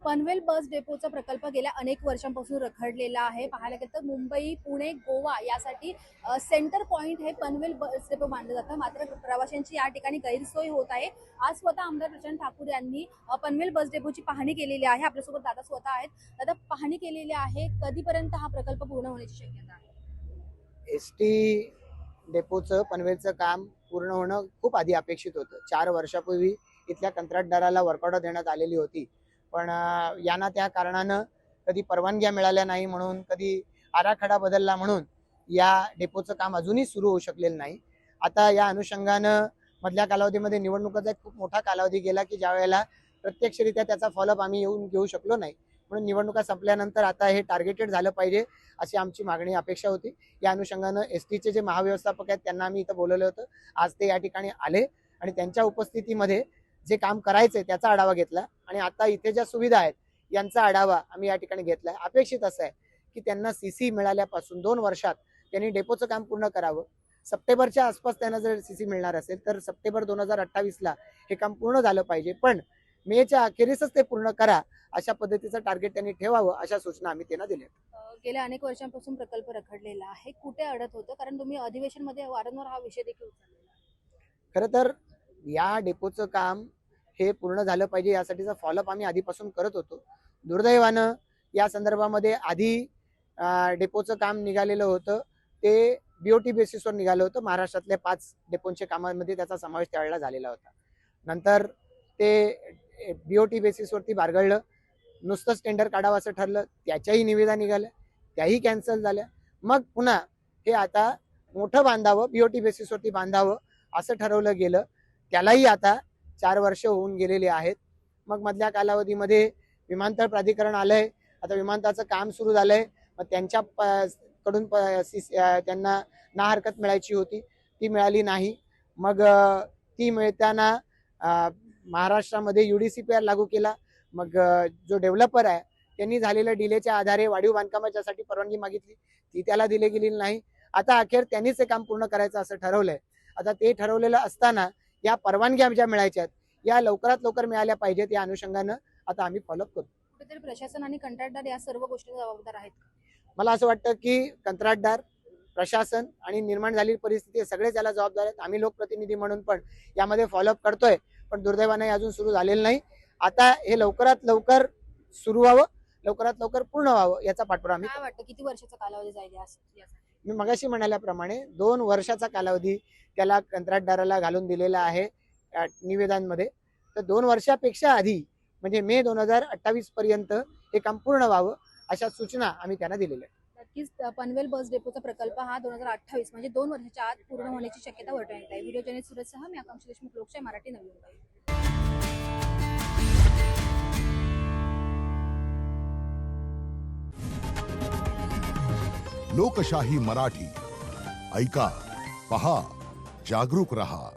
पनवेल बस डेपोचा प्रकल्प गेल्या अनेक वर्षांपासून रखडलेला आहे. पाहायला गेलं तर मुंबई, पुणे, गोवा यासाठी सेंटर पॉइंट हे पनवेल बस डेपो मानलं जातं. मात्र प्रवाशांची या ठिकाणी गैरसोय होत आहे. आज स्वतः आमदार प्रचंड ठाकूर यांनी पनवेल बस डेपोची पाहणी केलेली आहे. आपल्यासोबत दादा स्वतः आहेत. दादा, पाहणी केलेली आहे. कधीपर्यंत हा प्रकल्प पूर्ण होण्याची शक्यता आहे? एसटी डेपोचं पनवेलचं काम पूर्ण होणं खूप आधी अपेक्षित होतं. 4 वर्षापूर्वी इथल्या कंत्राटदाराला वर्क ऑर्डर देण्यात आलेली होती. पण यांना त्या कारणानं कधी परवानग्या मिळाल्या नाही म्हणून, कधी आराखडा बदलला म्हणून या डेपोचं काम अजूनही सुरू होऊ शकलेलं नाही. आता या अनुषंगानं मधल्या कालावधीमध्ये निवडणुकाचा एक खूप मोठा कालावधी गेला की ज्या वेळेला प्रत्यक्षरित्या त्याचा फॉलोअप आम्ही येऊन घेऊ शकलो नाही. म्हणून निवडणुका संपल्यानंतर आता हे टार्गेटेड झालं पाहिजे अशी आमची मागणी अपेक्षा होती. या अनुषंगानं एसटीचे जे महाव्यवस्थापक आहेत त्यांना आम्ही इथं बोलवलं होतं. आज ते या ठिकाणी आले आणि त्यांच्या उपस्थितीमध्ये जे काम करायचंय त्याचा आढावा घेतला आणि आता इथे ज्या सुविधा आहेत यांचा आढावा आम्ही या ठिकाणी घेतलाय. अपेक्षित असं आहे की त्यांना सीसी मिळाल्यापासून 2 वर्षात त्यांनी डेपोचं काम पूर्ण करावं. सप्टेंबरच्या आसपास त्यांना जर सीसी मिळणार असेल तर सप्टेंबर 2028ला हे काम पूर्ण झालं पाहिजे. पण मेच्या अखेरीसच ते पूर्ण करा अशा पद्धतीचं टार्गेट त्यांनी ठेवावं अशा सूचना आम्ही त्यांना दिल्या. गेल्या अनेक वर्षांपासून प्रकल्प रखडलेला आहे. कुठे अडत होतं? कारण तुम्ही अधिवेशनमध्ये वारंवार हा विषय देखील उचललेला आहे. खरं तर या डेपोचं काम हे पूर्ण झालं पाहिजे यासाठीचा फॉलोअप आम्ही आधीपासून करत होतो. दुर्दैवानं या संदर्भामध्ये आधी डेपोचं काम निघालेलं होतं ते बीओटी बेसिसवर निघालं होतं. महाराष्ट्रातल्या 5 डेपोंच्या कामांमध्ये त्याचा समावेश त्यावेळेला झालेला होता. नंतर ते बीओटी बेसिसवरती बारगळलं. नुसतंच टेंडर काढावं असं ठरलं. त्याच्याही निविदा निघाल्या, त्याही कॅन्सल झाल्या. मग पुन्हा हे आता मोठं बांधावं, बीओटी बेसिसवरती बांधावं असं ठरवलं गेलं. त्यालाही आता 4 वर्ष होऊन गेलेली आहेत. मग मधल्या कालावधीमध्ये विमानतळ प्राधिकरण आलंय. आता विमानतळाचं काम सुरू झालंय. मग त्यांच्या कडून त्यांना ना हरकत मिळायची होती, ती मिळाली नाही. मग ती मिळताना महाराष्ट्रामध्ये UDCPR लागू केला. मग जो डेव्हलपर आहे त्यांनी झालेल्या डिलेच्या आधारे वाढीव बांधकामाच्यासाठी परवानगी मागितली, ती त्याला दिली गेलेली नाही. आता अखेर त्यांनीच हे काम पूर्ण करायचं असं ठरवलंय. आता ते ठरवलेलं असताना या परवानग्या ज्या मिळायच्या या लवकरात लवकर मिळाल्या पाहिजेत. या अनुषंगानं आता आम्ही फॉलोअप करू. कुठेतरी प्रशासन आणि कंत्राटदार या सर्व गोष्टींना जबाबदार आहेत. मला असं वाटतं की कंत्राटदार, प्रशासन आणि निर्माण झालेली परिस्थिती सगळेच याला जबाबदार आहेत. आम्ही लोकप्रतिनिधी म्हणून पण यामध्ये फॉलोअप करतोय. पण दुर्दैवाने अजून सुरू झालेलं नाही. आता हे लवकरात लवकर सुरू व्हावं, लवकरात लवकर पूर्ण व्हावं याचा पाठपुरावा आम्ही. काय वाटतं किती वर्षाचा कालावधी जाईल यासाठी? मी मगाशी म्हणाल्याप्रमाणे 2 वर्षाचा कालावधी त्याला कंत्राटदाराला घालून दिलेला आहे निवेदनामध्ये. तर 2 वर्षापेक्षा आधी म्हणजे मे 2028 पर्यंत हे काम पूर्ण व्हावं अशा सूचना आम्ही त्यांना दिलेल्या आहेत. नक्कीच पनवेल बस डेपोचा प्रकल्प हा 2028 म्हणजे 2 वर्षाच्या आत पूर्ण होण्याची शक्यता वर्तवण्यात आहे. व्हिडिओ जर्नलिस्ट सूरजसह मी आकांक्षा देशमुख, लोकशाही मराठी, नवी मुंबई. लोकशाही मराठी ऐका, पहा, जागरूक रहा.